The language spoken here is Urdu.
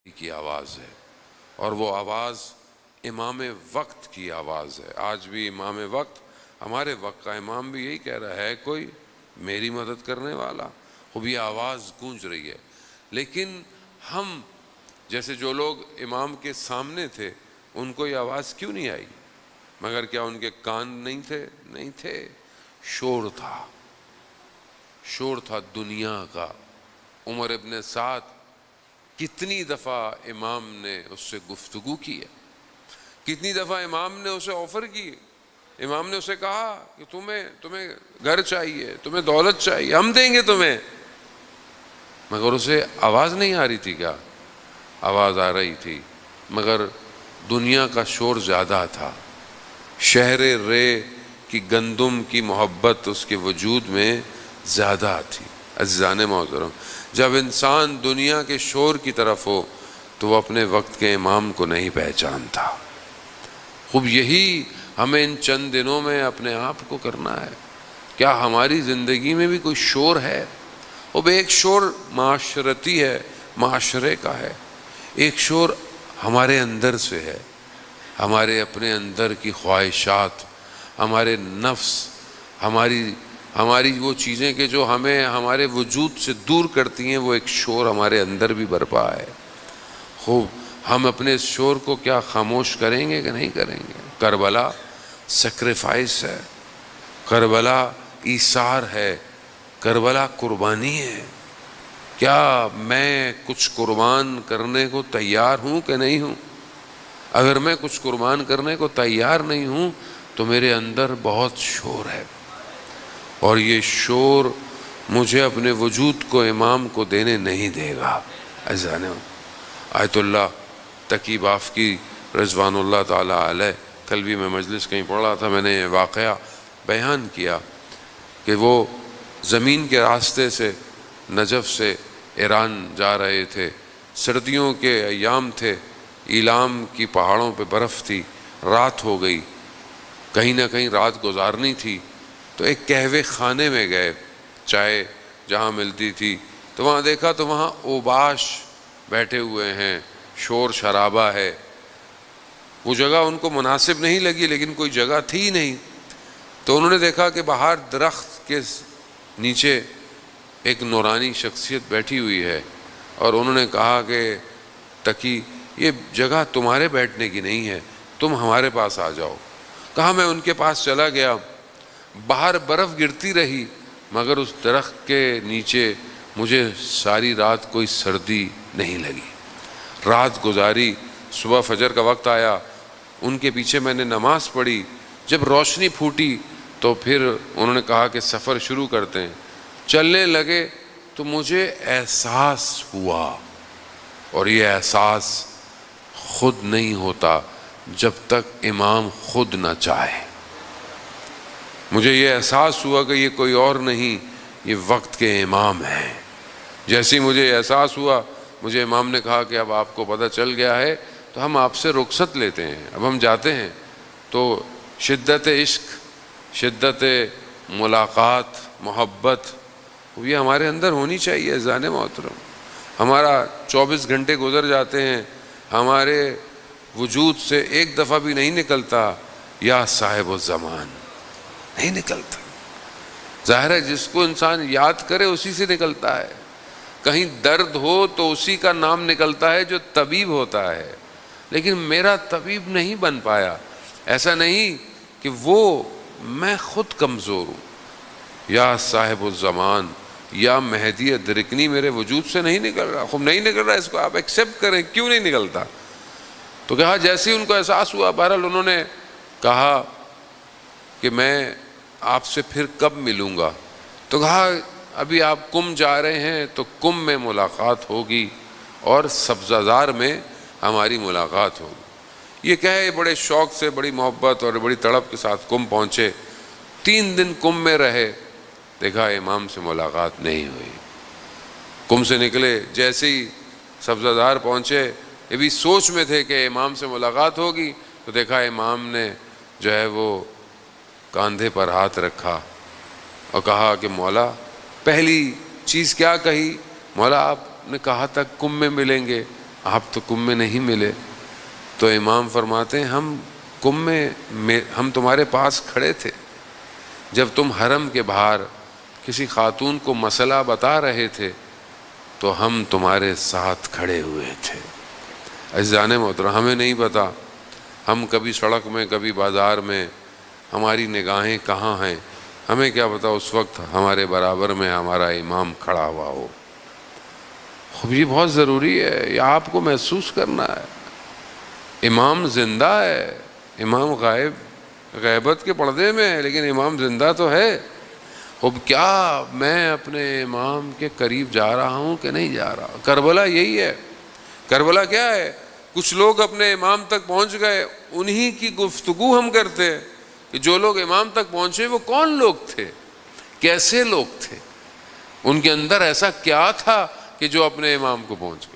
کی آواز ہے، اور وہ آواز امام وقت کی آواز ہے۔ آج بھی امام وقت، ہمارے وقت کا امام بھی یہی کہہ رہا ہے، کوئی میری مدد کرنے والا؟ خوب یہ آواز گونج رہی ہے۔ لیکن ہم جیسے جو لوگ امام کے سامنے تھے، ان کو یہ آواز کیوں نہیں آئی؟ مگر کیا ان کے کان نہیں تھے؟ نہیں تھے، شور تھا، شور تھا دنیا کا۔ عمر ابن سعد، کتنی دفعہ امام نے اس سے گفتگو کی ہے، کتنی دفعہ امام نے اسے آفر کی، امام نے اسے کہا کہ تمہیں گھر چاہیے، تمہیں دولت چاہیے، ہم دیں گے تمہیں، مگر اسے آواز نہیں آ رہی تھی۔ کیا آواز آ رہی تھی؟ مگر دنیا کا شور زیادہ تھا، شہر رے کی گندم کی محبت اس کے وجود میں زیادہ تھی۔ عزیزان محترم، جب انسان دنیا کے شور کی طرف ہو تو وہ اپنے وقت کے امام کو نہیں پہچانتا۔ خوب یہی ہمیں ان چند دنوں میں اپنے آپ کو کرنا ہے۔ کیا ہماری زندگی میں بھی کوئی شور ہے؟ اب ایک شور معاشرتی ہے، معاشرے کا ہے، ایک شور ہمارے اندر سے ہے، ہمارے اپنے اندر کی خواہشات، ہمارے نفس، ہماری وہ چیزیں کہ جو ہمیں ہمارے وجود سے دور کرتی ہیں، وہ ایک شور ہمارے اندر بھی برپا ہے۔ خوب ہم اپنے اس شور کو کیا خاموش کریں گے کہ نہیں کریں گے؟ کربلا سیکریفائس ہے، کربلا ایثار ہے، کربلا قربانی ہے۔ کیا میں کچھ قربان کرنے کو تیار ہوں کہ نہیں ہوں؟ اگر میں کچھ قربان کرنے کو تیار نہیں ہوں تو میرے اندر بہت شور ہے، اور یہ شور مجھے اپنے وجود کو امام کو دینے نہیں دے گا۔ عزیزان، آیت اللہ تقی بافقی رضوان اللہ تعالیٰ علیہ، کل بھی میں مجلس کہیں پڑھ رہا تھا، میں نے یہ واقعہ بیان کیا کہ وہ زمین کے راستے سے نجف سے ایران جا رہے تھے، سردیوں کے ایام تھے، ایلام کی پہاڑوں پہ برف تھی، رات ہو گئی، کہیں نہ کہیں رات گزارنی تھی، تو ایک قہوے خانے میں گئے، چائے جہاں ملتی تھی، تو وہاں دیکھا تو وہاں اوباش بیٹھے ہوئے ہیں، شور شرابہ ہے۔ وہ جگہ ان کو مناسب نہیں لگی، لیکن کوئی جگہ تھی نہیں، تو انہوں نے دیکھا کہ باہر درخت کے نیچے ایک نورانی شخصیت بیٹھی ہوئی ہے، اور انہوں نے کہا کہ تقی، یہ جگہ تمہارے بیٹھنے کی نہیں ہے، تم ہمارے پاس آ جاؤ۔ کہا میں ان کے پاس چلا گیا، باہر برف گرتی رہی، مگر اس درخت کے نیچے مجھے ساری رات کوئی سردی نہیں لگی۔ رات گزاری، صبح فجر کا وقت آیا، ان کے پیچھے میں نے نماز پڑھی، جب روشنی پھوٹی تو پھر انہوں نے کہا کہ سفر شروع کرتے ہیں۔ چلنے لگے تو مجھے احساس ہوا، اور یہ احساس خود نہیں ہوتا جب تک امام خود نہ چاہے۔ مجھے یہ احساس ہوا کہ یہ کوئی اور نہیں، یہ وقت کے امام ہیں۔ جیسے مجھے احساس ہوا، مجھے امام نے کہا کہ اب آپ کو پتہ چل گیا ہے تو ہم آپ سے رخصت لیتے ہیں، اب ہم جاتے ہیں۔ تو شدت عشق، شدت ملاقات، محبت، یہ ہمارے اندر ہونی چاہیے۔ عزیزان محترم، ہمارا 24 گھنٹے گزر جاتے ہیں، ہمارے وجود سے ایک دفعہ بھی نہیں نکلتا یا صاحب الزمان، نہیں نکلتا۔ ظاہر ہے جس کو انسان یاد کرے اسی سے نکلتا ہے، کہیں درد ہو تو اسی کا نام نکلتا ہے جو طبیب ہوتا ہے، لیکن میرا طبیب نہیں بن پایا۔ ایسا نہیں کہ میں خود کمزور ہوں، یا صاحب الزمان یا مہدی ادرکنی میرے وجود سے نہیں نکل رہا۔ خوب نہیں نکل رہا، اس کو آپ ایکسیپٹ کریں، کیوں نہیں نکلتا؟ تو کہا جیسے ہی ان کو احساس ہوا، بہرحال انہوں نے کہا کہ میں آپ سے پھر کب ملوں گا؟ تو کہا ابھی آپ کم جا رہے ہیں تو کم میں ملاقات ہوگی، اور سبزہ زار میں ہماری ملاقات ہوگی۔ یہ کہے بڑے شوق سے، بڑی محبت اور بڑی تڑپ کے ساتھ کم پہنچے، 3 دن کم میں رہے، دیکھا امام سے ملاقات نہیں ہوئی۔ کم سے نکلے، جیسے ہی سبزہ زار پہنچے، یہ بھی سوچ میں تھے کہ امام سے ملاقات ہوگی، تو دیکھا امام نے جو ہے وہ کاندھے پر ہاتھ رکھا اور کہا کہ مولا، پہلی چیز کیا کہی؟ مولا آپ نے کہا تھا کم میں ملیں گے، آپ تو کنب میں نہیں ملے۔ تو امام فرماتے ہیں ہم کنب میں ہم تمہارے پاس کھڑے تھے جب تم حرم کے باہر کسی خاتون کو مسئلہ بتا رہے تھے، تو ہم تمہارے ساتھ کھڑے ہوئے تھے۔ عزیزان محترم، ہمیں نہیں پتا ہم کبھی سڑک میں کبھی بازار میں، ہماری نگاہیں کہاں ہیں، ہمیں کیا پتا اس وقت ہمارے برابر میں ہمارا امام کھڑا ہوا ہو۔ خوب یہ بہت ضروری ہے، یہ آپ کو محسوس کرنا ہے۔ امام زندہ ہے، امام غیبت کے پردے میں ہے، لیکن امام زندہ تو ہے۔ اب کیا میں اپنے امام کے قریب جا رہا ہوں کہ نہیں جا رہا؟ کربلا یہی ہے۔ کربلا کیا ہے؟ کچھ لوگ اپنے امام تک پہنچ گئے، انہی کی گفتگو ہم کرتے ہیں کہ جو لوگ امام تک پہنچے وہ کون لوگ تھے، کیسے لوگ تھے، ان کے اندر ایسا کیا تھا کہ جو اپنے امام کو پہنچ گئے۔